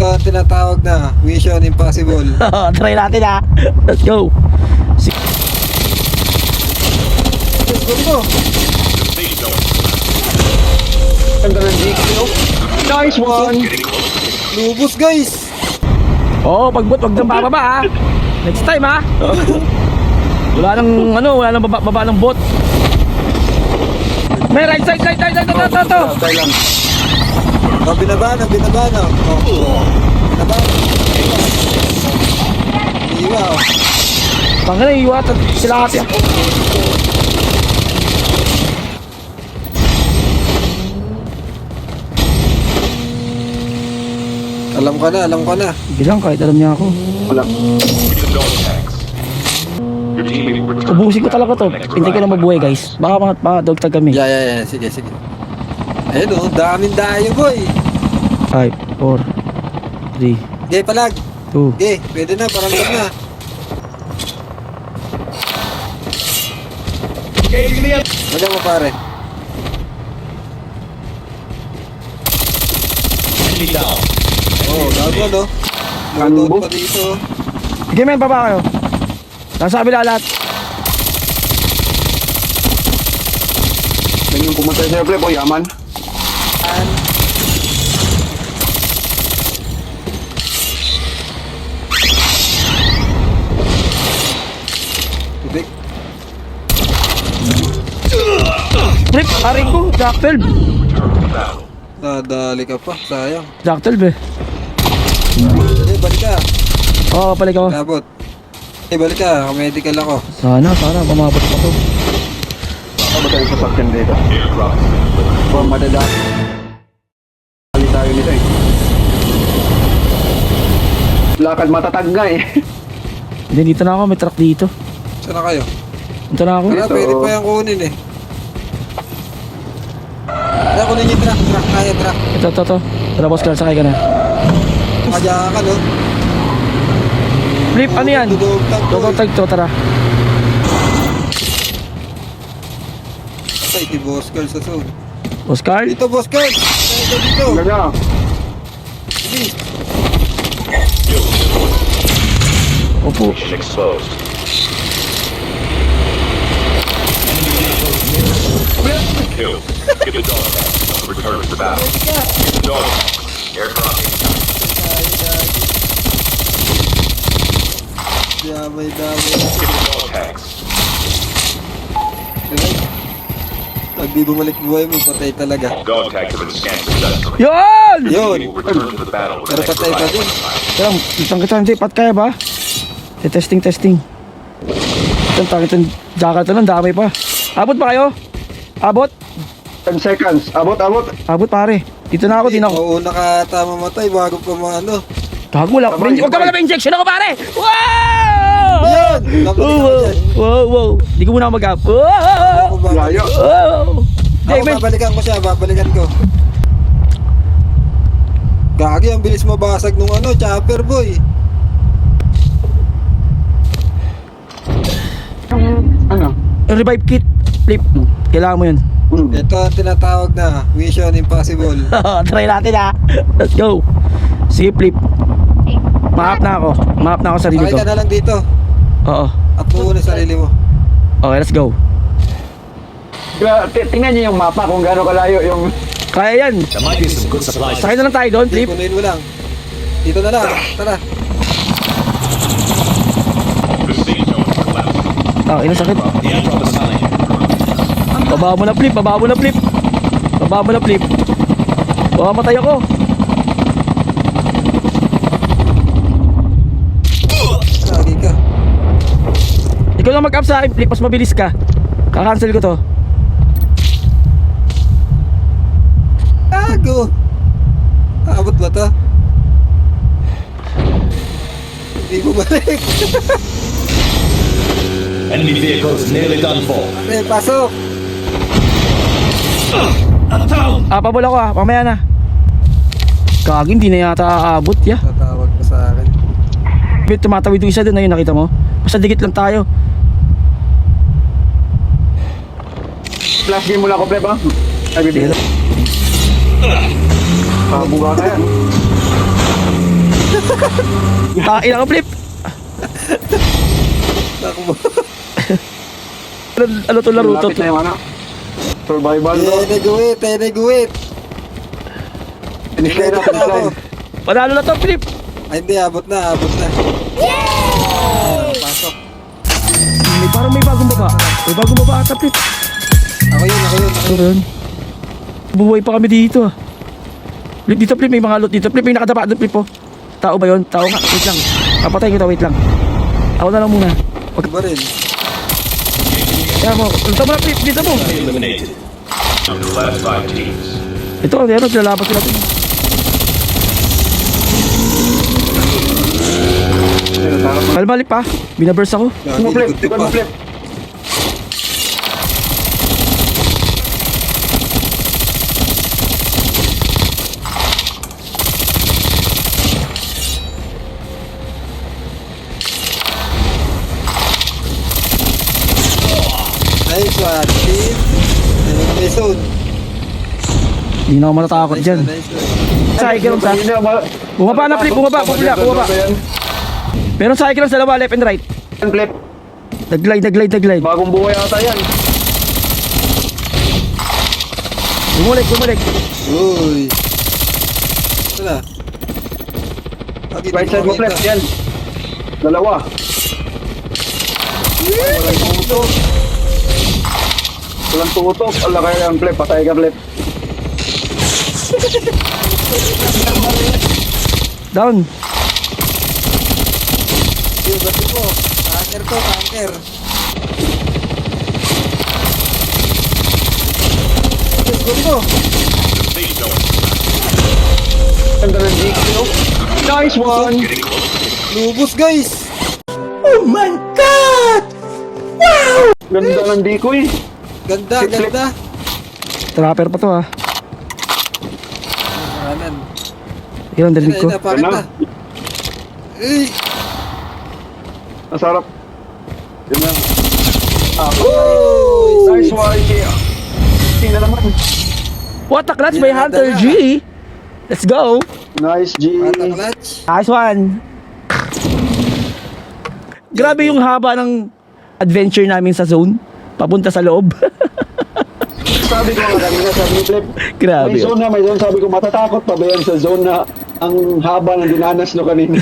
Ito ang tinatawag na Mission Impossible. Try natin ha. Let's go. Let's go. Ganda ng GQ. Nice one! Lubos guys. Oh, pagbot, wag nang bababa ha. Next time ha. Wala nang baba ng bot. May right side. Tayo lang. Oh, binaba na. Oh, binaba na. Iwa oh. Tanggal na iwat at sila ate. Alam ko na. Bilang kahit alam niya ako. Wala. Ubusin ko talaga to. Hindi ko na mabuhay guys. Baka mga dog tag kami. Yeah. Sige. Ayun oh, daming dayo boy. 5, 4, 3, Okay, palag. 2. Okay, pwede na, paramdam na. Wala mo pare. Oh, gago no. Load pa dito. Sige men, baba kayo. Nasa kabila lahat. Yan yung pumunta sa airplane, boy, yaman. Tubig. Flip, aring ko. Jack 12. Nadali ka pa, sayang. Jack 12 eh. Eh, balik ka. Oo, palik ako. Labot. Eh, balik ka. Medical ako. Sana, pumabot pa to. Baka ba tayo sa sakyan dito? Baka madadaan. Kali tayo nito eh. Lakad matatag nga eh. Hindi, dito na ako. May truck dito. Saan na kayo? Dito na ako. Wala, pwede pa yung kunin eh. Wala, kunin yung truck. Kaya truck. Ito. Tara boss, Carl, sakay ka na. Kaya ka no? Flip, ano yan? Dudog Tag to, tara. Ay, di Boss Carl sa so. Boss Carl? Dito, Boss Carl! Dito! Ganda. Bilis! Opo. Exposed. Kill. Get the dog back. Return to the battle. Dog. Airdrop. Damay. Get the dog tags. Pag di bumalik buhay mo, patay talaga. Dog tags have been scanned successfully. Yun! Yun! You will return to the battle with Pero an extra patay pa life din. supply. Kaya, isang kita, pat kaya ba? Testing. Itong tangit yung jacket na lang, dami pa. Abot ba kayo? Abot? 10 seconds. Abot. Abot pare. Dito na ako, di na ako. Oo, nakatama matay bago pa maano. Gago wala. Sabay. Huwag ka wala injection ako pare! Wow! Yun! Nakabalik ako dyan. Wow! Di ko muna ako mag-up. Wow! Ako babalik. Layo. Wow! Ako babalikan ko siya, babalikan ko. Gagi, ang bilis mabasag nung ano, chopper boy. Ano? Yung revive kit. Flip. Kailangan mo yun. Ito ang tinatawag na Mission Impossible. Try natin ha. Let's go. Sige, Flip. Mahap na ako sa sarili Sakay ko. ka na lang dito. Oo. Up mo muna sarili mo. Okay, let's go. Tingnan niyo yung mapa kung gaano kalayo yung... Kaya yan. There might be some good supplies. Sakay na lang tayo doon, Flip. Kunin mo lang. Dito na lang. Tara. The safe zone is left. Ina sakit. The airdrop is coming. Baba mo na, Flip. Baka matay ako. Lagi ka. Ikaw lang mag-up sa akin, Flip. Mas mabilis ka. Kakancel ko to. Gago. Abot ba to? Hindi mo balik. Enemy vehicles nearly done for. Pare, pasok. Pabula ko mamaya na. Gagi, hindi na yata aabot ya. Tatawag pa sa akin. Tumatawid yung isa doon, ayun nakita mo. Basta dikit lang tayo. Flash game mula ko, Pleb, ha? Ay, Sige bibigyan. lang. Buga ka yan. Tain ka, Flip. Takbo. Ano to laro to? Lapit na yung ano. Survival to. Teneguit. Finish line na, finish line. Panalo na to, Flip. Ay, hindi, abot na. Pasok. Parang may bagong baba. May bagong baba ata, Flip. Ako yun. Ito yun. Buhay pa kami dito ah. Flip, dito Flip, may mga loot dito. Flip, may nakadapa doon, Flip, oh. Tao ba yun? Tao nga. Wait lang. Papatayin kita, wait lang. Ako na lang muna. Wag ba rin? Kaya mo, luta mo na, Flip. Dito mo. Eliminated. Of the last 5 teams. Ito, ano, lalaban sila dun. Kalmalik pa. Binaburst ako. Mo flip, ikaw mo flip. Nice one, team. May zone. Hindi na ako matatakot dyan. Nice one. Sa Ikirong sa. Bumaba na, Flip. Bumaba. Bumaba. Meron sa Ikirong sa dalawa, left and right. Flip. Nag-glide. Bagong buhay ata yan. Bumulik. Uy. Wala. Right side mo flip, yan. Dalawa. Walang tutok. Ala kaya yung flip, patay ka flip. Down. Yo, bati ko. Tanker. Let's go. Safe zone. Ganda ng DQ. Nice one! Getting close. Lubos, guys. Ganda ng decoy. Ganda. Trapper pa to ah. Kanan. Yun, dalinig ko. Pakit na. Uy. Masarap. Yun lang. Oh. Nice one, Ikea. Tingnan naman. What a clutch Yan by ang Hunter dala. G. Let's go. Nice, G. Pata clutch. Nice one. Grabe yung haba ng adventure namin sa zone. Papunta sa loob. Sabi ko nga kanina, sabi ni Flip. Grabe. May zone. Sabi ko, matatakot pa ba yan sa zone na ang haba ng dinanas no kanina?